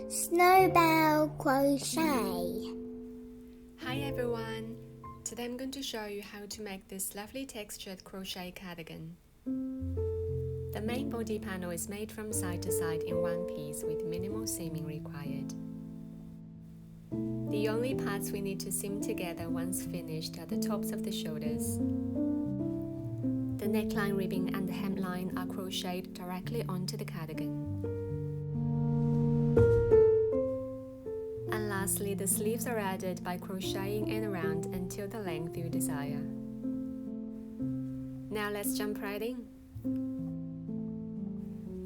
Snowball crochet. Hi everyone! Today I'm going to show you how to make this lovely textured crochet cardigan. The main body panel is made from side to side in one piece with minimal seaming required. The only parts we need to seam together once finished are the tops of the shoulders. The neckline ribbing and the hemline are crocheted directly onto the cardigan. And lastly, the sleeves are added by crocheting in around until the length you desire. Now let's jump right in.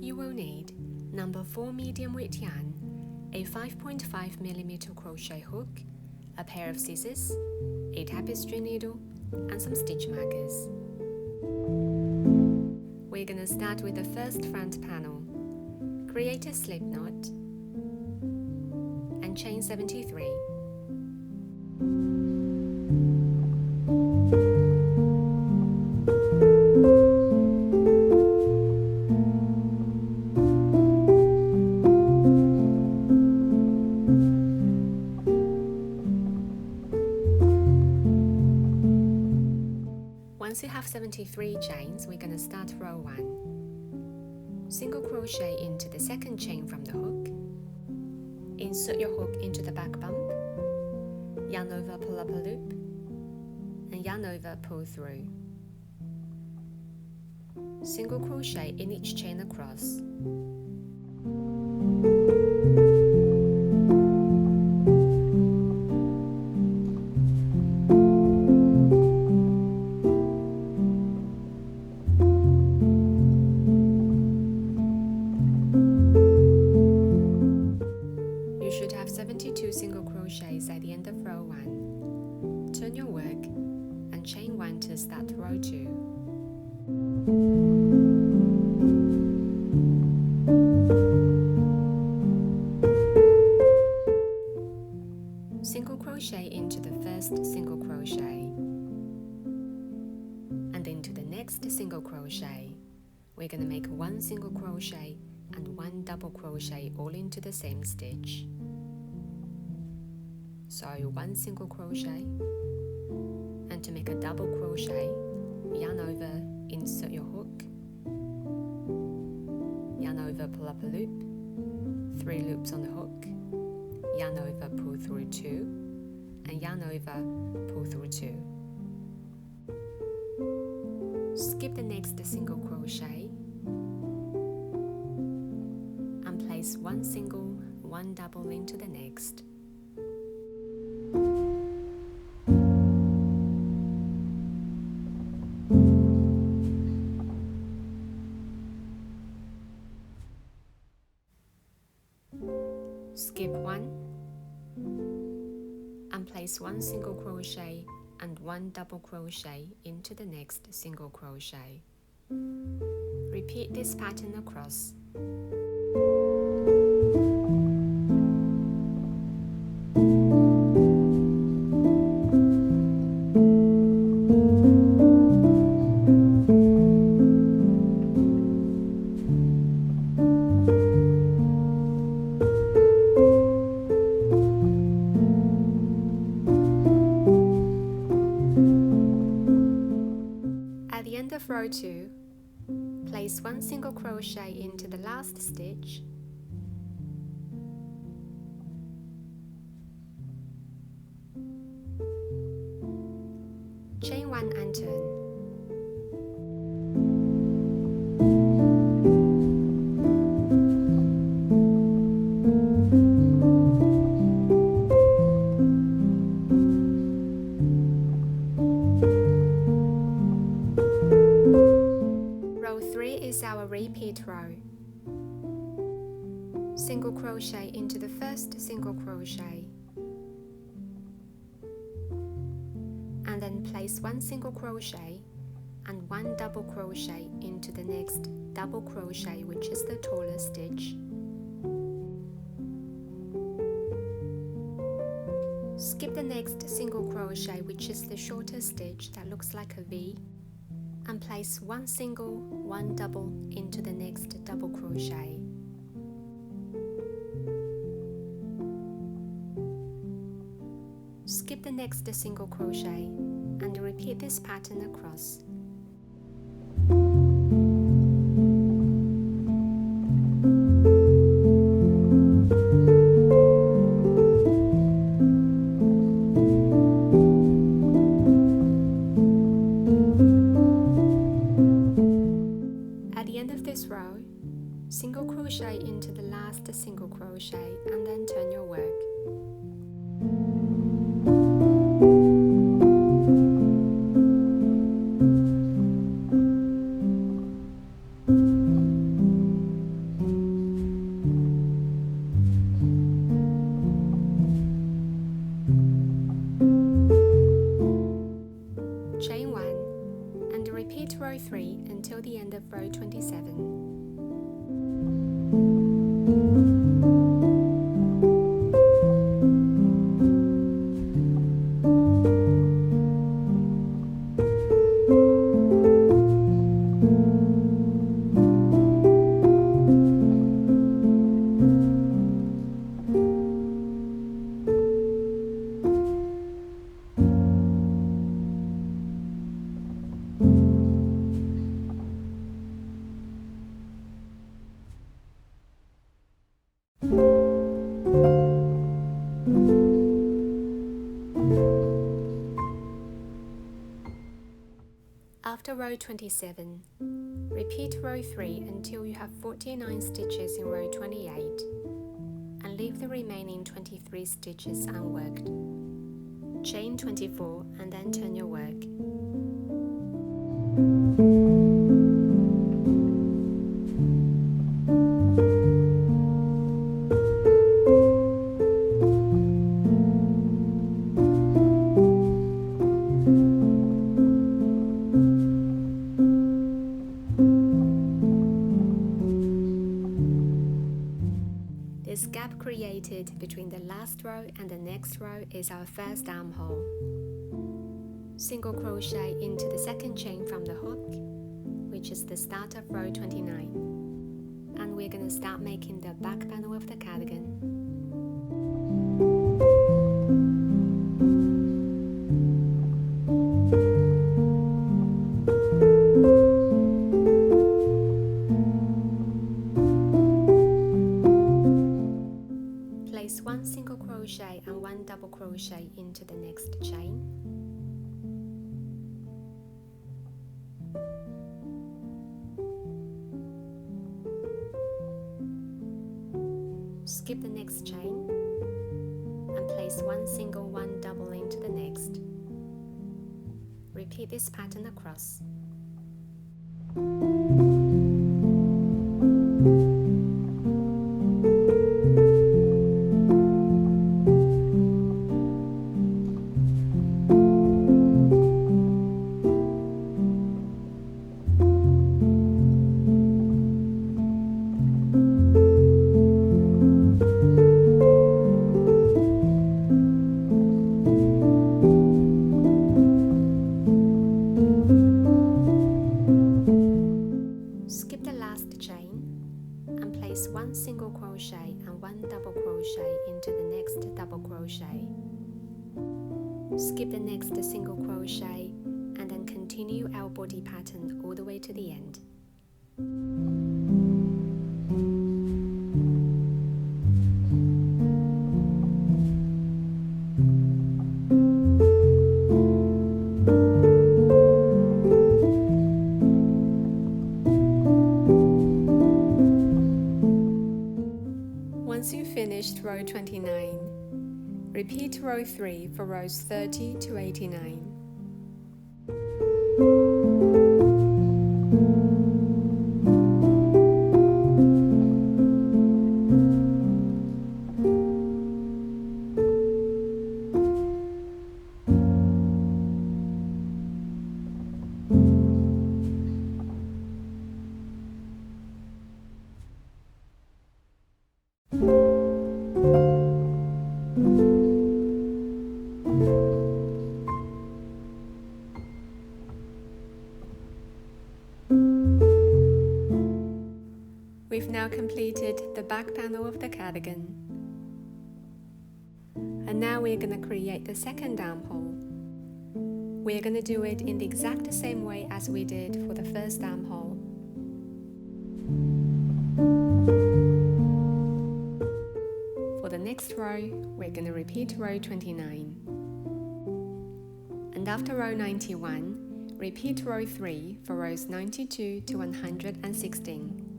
You will need number 4 medium weight yarn, a 5.5mm crochet hook, a pair of scissors, a tapestry needle, and some stitch markers. We're gonna start with the first front panel. Create a slip knot and chain 73. Once you have 73 chains, we're gonna start row 1. Single crochet into the second chain from the hook. Insert your hook into the back bump, yarn over, pull up a loop, and yarn over, pull through. Single crochet in each chain across. You should have 72 single crochets at the end of row 1. Turn your work and chain 1 to start row 2. Single crochet into the first single crochet and into the next single crochet. We're going to make 1 single crochet and 1 double crochet all into the same stitch. So 1 single crochet, and to make a double crochet, yarn over, insert your hook, yarn over, pull up a loop, 3 loops on the hook, yarn over, pull through 2, and yarn over, pull through 2. Skip the next single crochet and place 1 single, 1 double into the next. Skip 1 and place 1 single crochet and 1 double crochet into the next single crochet. Repeat this pattern across. At the end of row 2, place 1 single crochet into the last stitch, chain 1 and turn. Row 3 is our repeat row. Single crochet into the first single crochet, and then place 1 single crochet and 1 double crochet into the next double crochet, which is the taller stitch. Skip the next single crochet, which is the shorter stitch that looks like a V, and place 1 single, 1 double into the next double crochet. Skip the next single crochet and repeat this pattern across. At the end of this row, single crochet into the last single crochet and then turn your work. Chain 1 and repeat row 3 until the end of row 27. After row 27, repeat row 3 until you have 49 stitches in row 28 and leave the remaining 23 stitches unworked. Chain 24 and then turn your work. This gap created between the last row and the next row is our first armhole. Single crochet into the second chain from the hook, which is the start of row 29, and we're going to start making the back panel of the cardigan. Place one single crochet and one double crochet into the next chain. Skip the next chain and place one single, one double into the next. Repeat this pattern across. One single crochet and one double crochet into the next double crochet. Skip the next single crochet and then continue our body pattern all the way to the end. Once you've finished row 29, repeat row 3 for rows 30 to 89. We've now completed the back panel of the cardigan. And now we're going to create the second armhole. We're going to do it in the exact same way as we did for the first armhole. For the next row, we're going to repeat row 29. And after row 91, repeat row 3 for rows 92 to 116.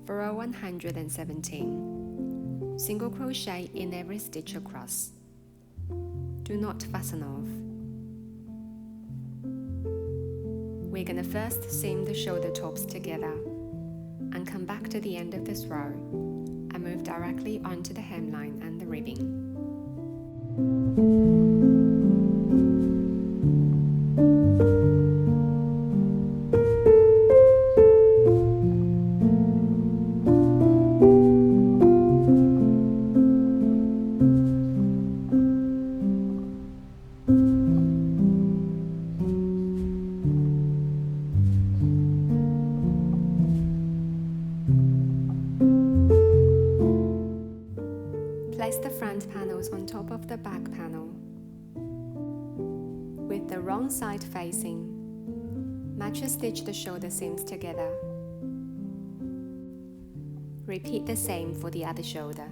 For row 117, single crochet in every stitch across. Do not fasten off. We're going to first seam the shoulder tops together and come back to the end of this row and move directly onto the hemline and the ribbing. Place the front panels on top of the back panel, with the wrong side facing. Match and stitch the shoulder seams together. Repeat the same for the other shoulder.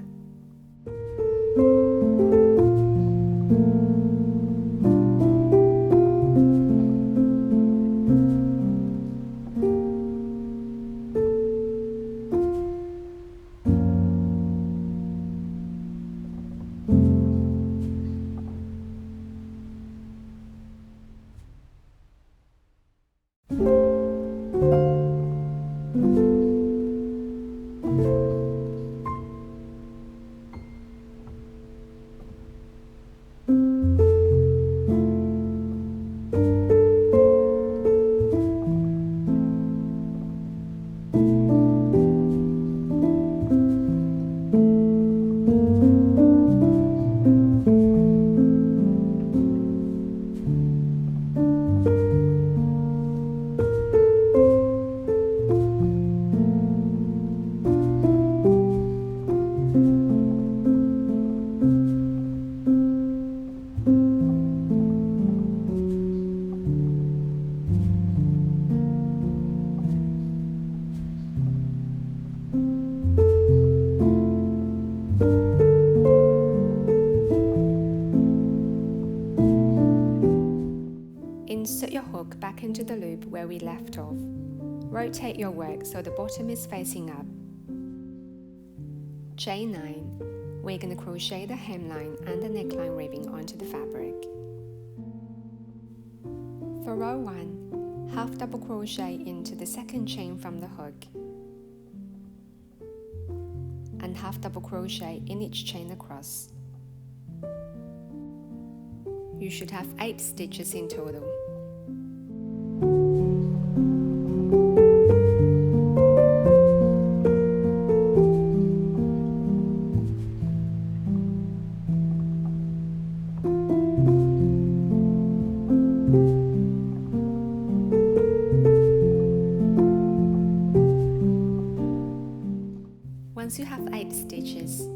Insert your hook back into the loop where we left off. Rotate your work so the bottom is facing up. Chain 9. We're going to crochet the hemline and the neckline ribbing onto the fabric. For row 1, half double crochet into the second chain from the hook and half double crochet in each chain across. You should have 8 stitches in total. Once you have 8 stitches,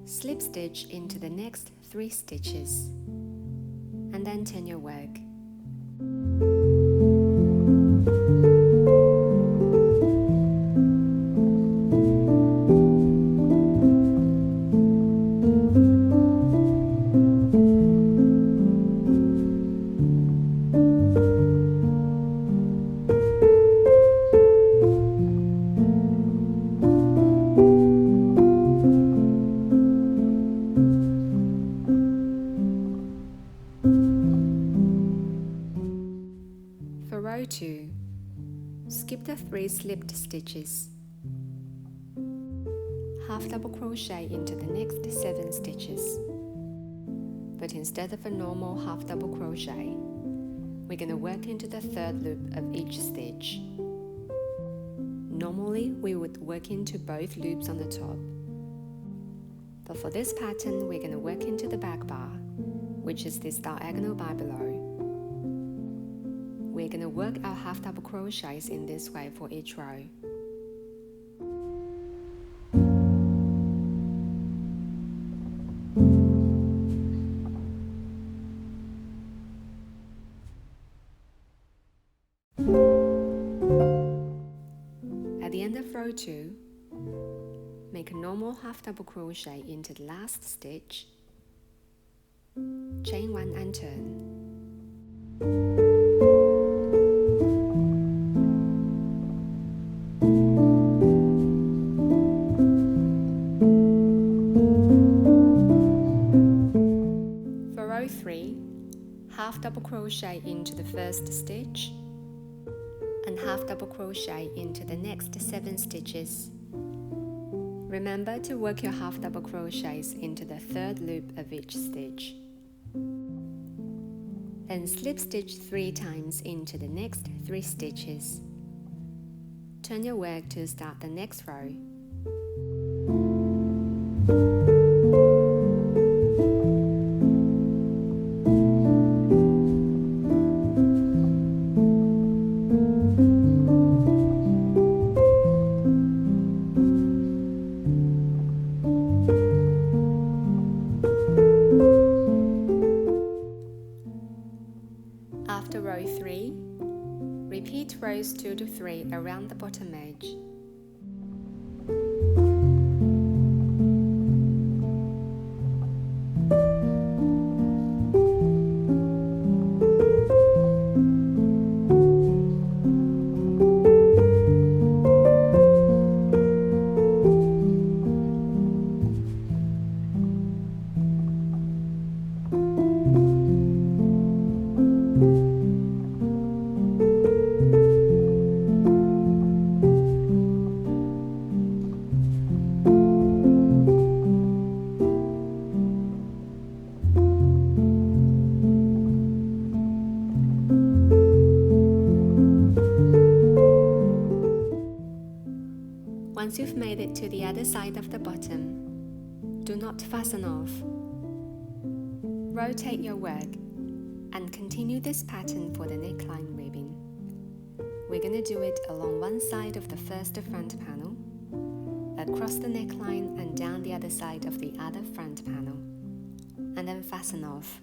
slip stitch into the next 3 stitches and then turn your work. Skip the 3 slipped stitches. Half double crochet into the next 7 stitches. But instead of a normal half double crochet, we're going to work into the 3rd loop of each stitch. Normally, we would work into both loops on the top. But for this pattern, we're going to work into the back bar, which is this diagonal bar below. We're going to work our half double crochets in this way for each row. At the end of row 2, make a normal half double crochet into the last stitch, chain 1 and turn. For row 3, half double crochet into the 1st stitch and half double crochet into the next 7 stitches. Remember to work your half double crochets into the 3rd loop of each stitch. Then slip stitch 3 times into the next 3 stitches. Turn your work to start the next row. After row 3, repeat rows 2 to 3 around the bottom edge. Once you've made it to the other side of the bottom, do not fasten off. Rotate your work and continue this pattern for the neckline ribbing. We're going to do it along one side of the first front panel, across the neckline and down the other side of the other front panel, and then fasten off.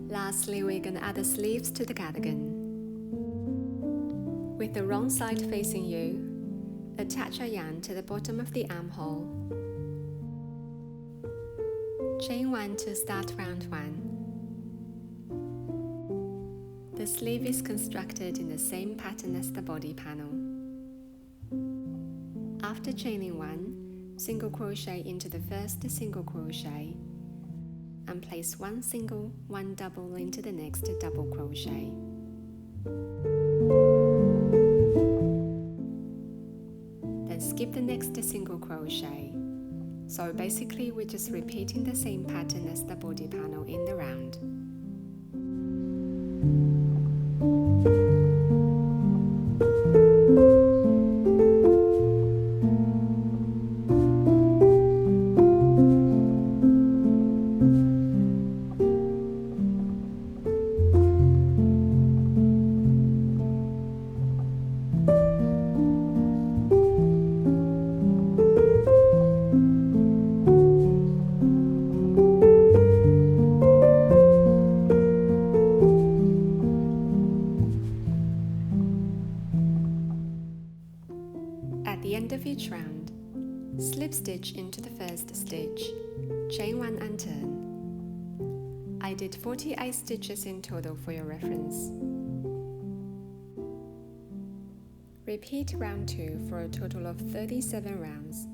Lastly, we're going to add the sleeves to the cardigan. With the wrong side facing you, attach a yarn to the bottom of the armhole. Chain 1 to start round 1. The sleeve is constructed in the same pattern as the body panel. After chaining 1, single crochet into the first single crochet and place 1 single, 1 double into the next double crochet. Then skip the next single crochet So basically we're just repeating the same pattern as the body panel in the round. At the end of each round, slip stitch into the first stitch, chain 1 and turn. I did 48 stitches in total for your reference. Repeat round 2 for a total of 37 rounds.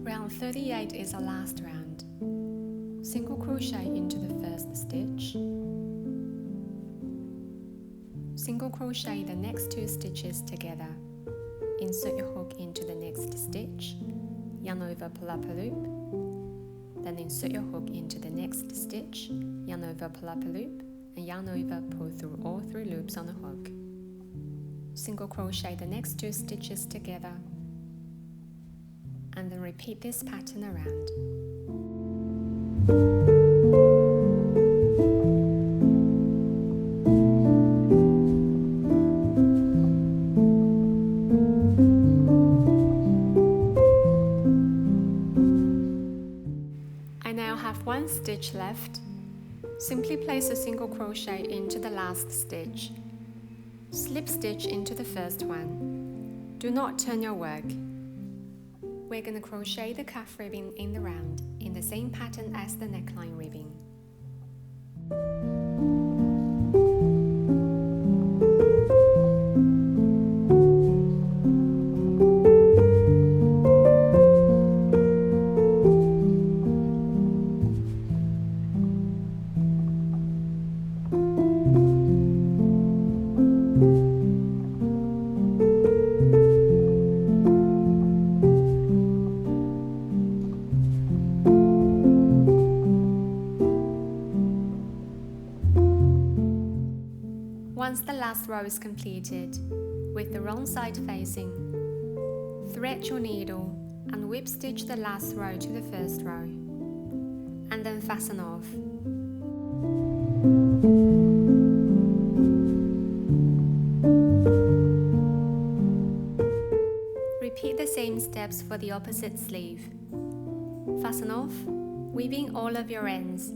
Round 38 is our last round. Single crochet into the first stitch. Single crochet the next 2 stitches together. Insert your hook into the next stitch, yarn over, pull up a loop, then insert your hook into the next stitch, yarn over, pull up a loop, and yarn over, pull through all 3 loops on the hook. Single crochet the next 2 stitches together, and then repeat this pattern around. I now have 1 stitch left. Simply place a single crochet into the last stitch. Slip stitch into the first one. Do not turn your work. We're going to crochet the cuff ribbing in the round in the same pattern as the neckline ribbing. Once the last row is completed, with the wrong side facing, thread your needle and whip stitch the last row to the first row, and then fasten off. Repeat the same steps for the opposite sleeve. Fasten off, weaving all of your ends.